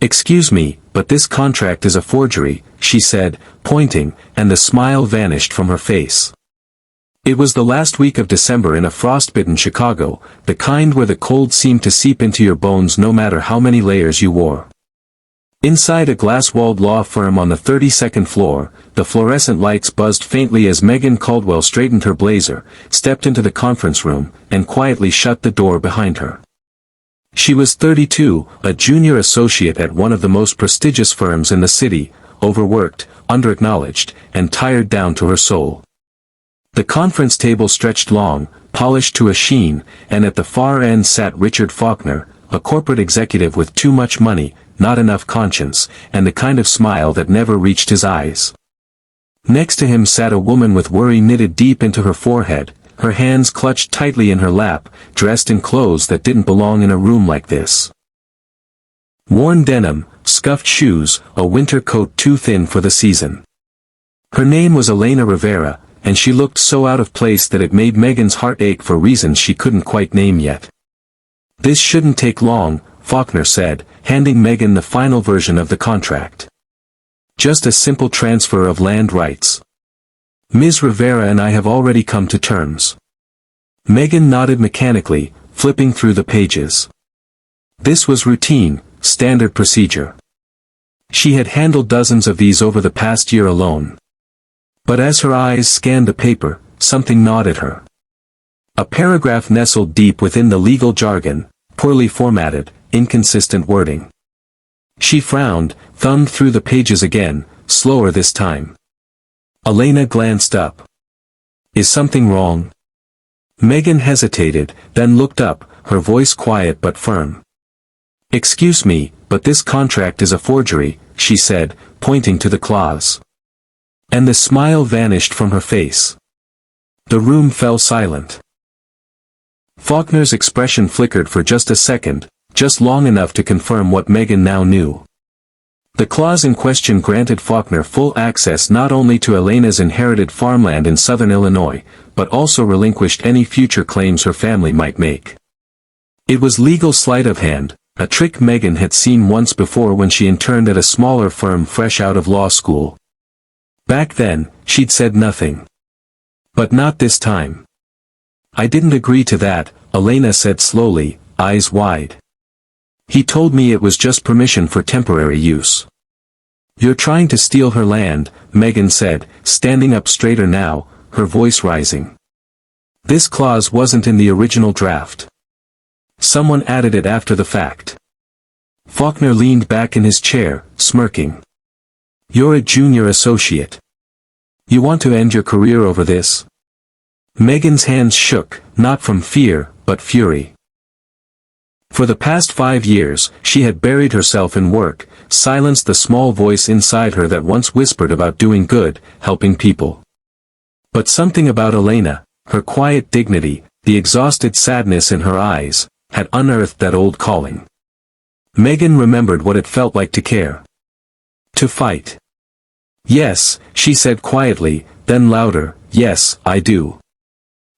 "Excuse me, but this contract is a forgery," she said, pointing, and the smile vanished from her face. It was the last week of December in a frostbitten Chicago, the kind where the cold seemed to seep into your bones no matter how many layers you wore. Inside a glass-walled law firm on the 32nd floor, the fluorescent lights buzzed faintly as Megan Caldwell straightened her blazer, stepped into the conference room, and quietly shut the door behind her. She was 32, a junior associate at one of the most prestigious firms in the city, overworked, underacknowledged, and tired down to her soul. The conference table stretched long, polished to a sheen, and at the far end sat Richard Faulkner, a corporate executive with too much money, not enough conscience, and the kind of smile that never reached his eyes. Next to him sat a woman with worry knitted deep into her forehead, her hands clutched tightly in her lap, dressed in clothes that didn't belong in a room like this. Worn denim, scuffed shoes, a winter coat too thin for the season. Her name was Elena Rivera, and she looked so out of place that it made Megan's heart ache for reasons she couldn't quite name yet. "This shouldn't take long," Faulkner said, handing Megan the final version of the contract. "Just a simple transfer of land rights. Ms. Rivera and I have already come to terms." Megan nodded mechanically, flipping through the pages. This was routine, standard procedure. She had handled dozens of these over the past year alone. But as her eyes scanned the paper, something gnawed at her. A paragraph nestled deep within the legal jargon, poorly formatted, inconsistent wording. She frowned, thumbed through the pages again, slower this time. Elena glanced up. "Is something wrong?" Megan hesitated, then looked up, her voice quiet but firm. "Excuse me, but this contract is a forgery," she said, pointing to the clause. And the smile vanished from her face. The room fell silent. Faulkner's expression flickered for just a second, just long enough to confirm what Megan now knew. The clause in question granted Faulkner full access not only to Elena's inherited farmland in southern Illinois, but also relinquished any future claims her family might make. It was legal sleight of hand, a trick Megan had seen once before when she interned at a smaller firm fresh out of law school. Back then, she'd said nothing. But not this time. "I didn't agree to that," Elena said slowly, eyes wide. "He told me it was just permission for temporary use." "You're trying to steal her land," Megan said, standing up straighter now, her voice rising. "This clause wasn't in the original draft. Someone added it after the fact." Faulkner leaned back in his chair, smirking. "You're a junior associate. You want to end your career over this?" Megan's hands shook, not from fear, but fury. For the past 5 years, she had buried herself in work, silenced the small voice inside her that once whispered about doing good, helping people. But something about Elena, her quiet dignity, the exhausted sadness in her eyes, had unearthed that old calling. Megan remembered what it felt like to care. To fight. "Yes," she said quietly, then louder, "Yes, I do."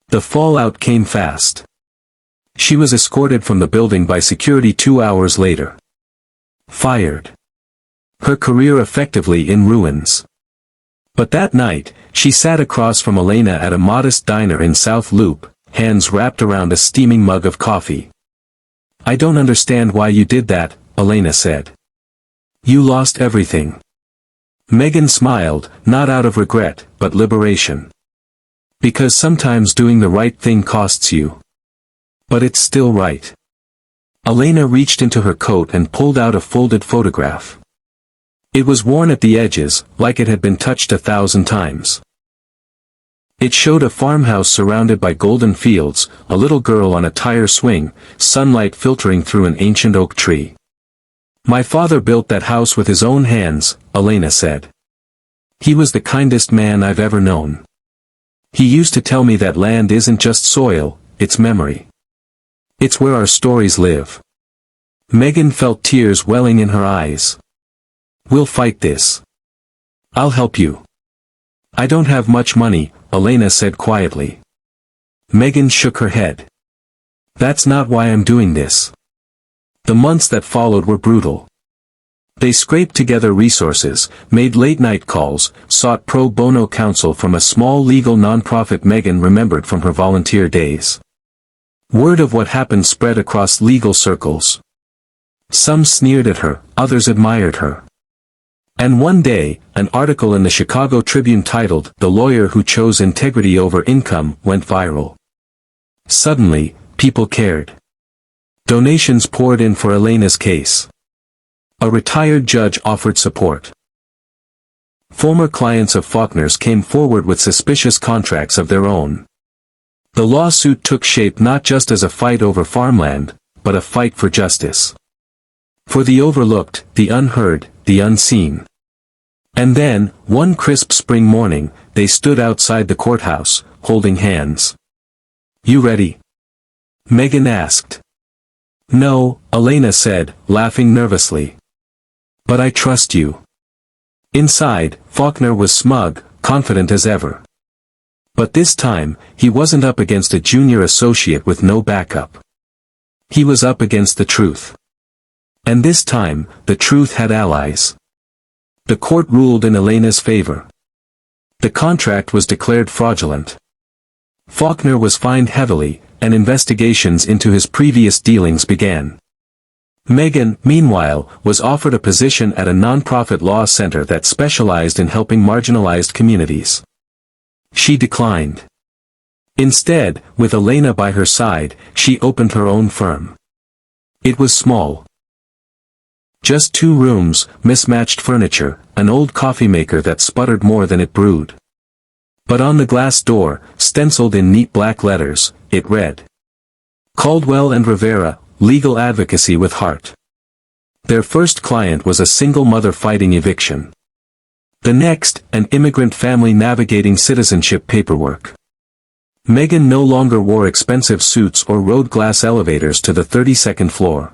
The fallout came fast. She was escorted from the building by security 2 hours later. Fired. Her career effectively in ruins. But that night, she sat across from Elena at a modest diner in South Loop, hands wrapped around a steaming mug of coffee. "I don't understand why you did that," Elena said. "You lost everything." Megan smiled, not out of regret, but liberation. "Because sometimes doing the right thing costs you. But it's still right." Elena reached into her coat and pulled out a folded photograph. It was worn at the edges, like it had been touched 1,000 times. It showed a farmhouse surrounded by golden fields, a little girl on a tire swing, sunlight filtering through an ancient oak tree. "My father built that house with his own hands," Elena said. "He was the kindest man I've ever known. He used to tell me that land isn't just soil, it's memory. It's where our stories live." Megan felt tears welling in her eyes. "We'll fight this. I'll help you." "I don't have much money," Elena said quietly. Megan shook her head. "That's not why I'm doing this." The months that followed were brutal. They scraped together resources, made late-night calls, sought pro bono counsel from a small legal nonprofit Megan remembered from her volunteer days. Word of what happened spread across legal circles. Some sneered at her, others admired her. And one day, an article in the Chicago Tribune titled, "The Lawyer Who Chose Integrity Over Income," went viral. Suddenly, people cared. Donations poured in for Elena's case. A retired judge offered support. Former clients of Faulkner's came forward with suspicious contracts of their own. The lawsuit took shape not just as a fight over farmland, but a fight for justice. For the overlooked, the unheard, the unseen. And then, one crisp spring morning, they stood outside the courthouse, holding hands. "You ready?" Megan asked. "No," Elena said, laughing nervously. "But I trust you." Inside, Faulkner was smug, confident as ever. But this time, he wasn't up against a junior associate with no backup. He was up against the truth. And this time, the truth had allies. The court ruled in Elena's favor. The contract was declared fraudulent. Faulkner was fined heavily, and investigations into his previous dealings began. Megan, meanwhile, was offered a position at a nonprofit law center that specialized in helping marginalized communities. She declined. Instead, with Elena by her side, she opened her own firm. It was small. Just 2 rooms, mismatched furniture, an old coffee maker that sputtered more than it brewed. But on the glass door, stenciled in neat black letters, it read, "Caldwell and Rivera, Legal Advocacy with Heart." Their first client was a single mother fighting eviction. The next, an immigrant family navigating citizenship paperwork. Megan no longer wore expensive suits or rode glass elevators to the 32nd floor.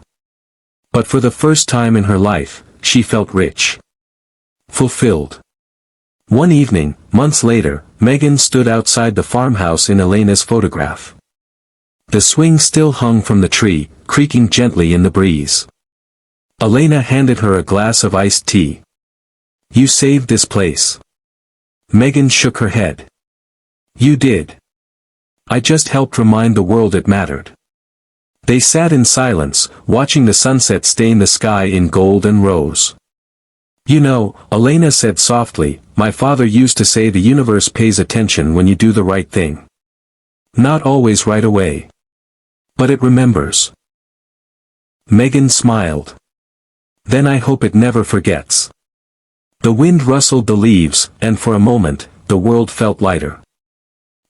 But for the first time in her life, she felt rich. Fulfilled. One evening, months later, Megan stood outside the farmhouse in Elena's photograph. The swing still hung from the tree, creaking gently in the breeze. Elena handed her a glass of iced tea. "You saved this place." Megan shook her head. "You did. I just helped remind the world it mattered." They sat in silence, watching the sunset stain the sky in gold and rose. "You know," Elena said softly, "my father used to say the universe pays attention when you do the right thing. Not always right away. But it remembers." Megan smiled. "Then I hope it never forgets." The wind rustled the leaves, and for a moment, the world felt lighter.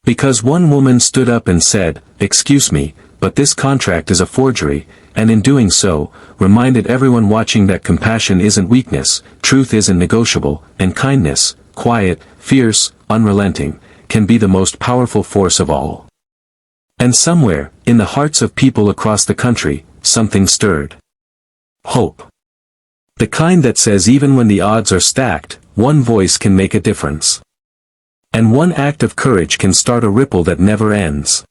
Because one woman stood up and said, "Excuse me, but this contract is a forgery," and in doing so, reminded everyone watching that compassion isn't weakness, truth isn't negotiable, and kindness, quiet, fierce, unrelenting, can be the most powerful force of all. And somewhere, in the hearts of people across the country, something stirred. Hope. The kind that says even when the odds are stacked, one voice can make a difference. And one act of courage can start a ripple that never ends.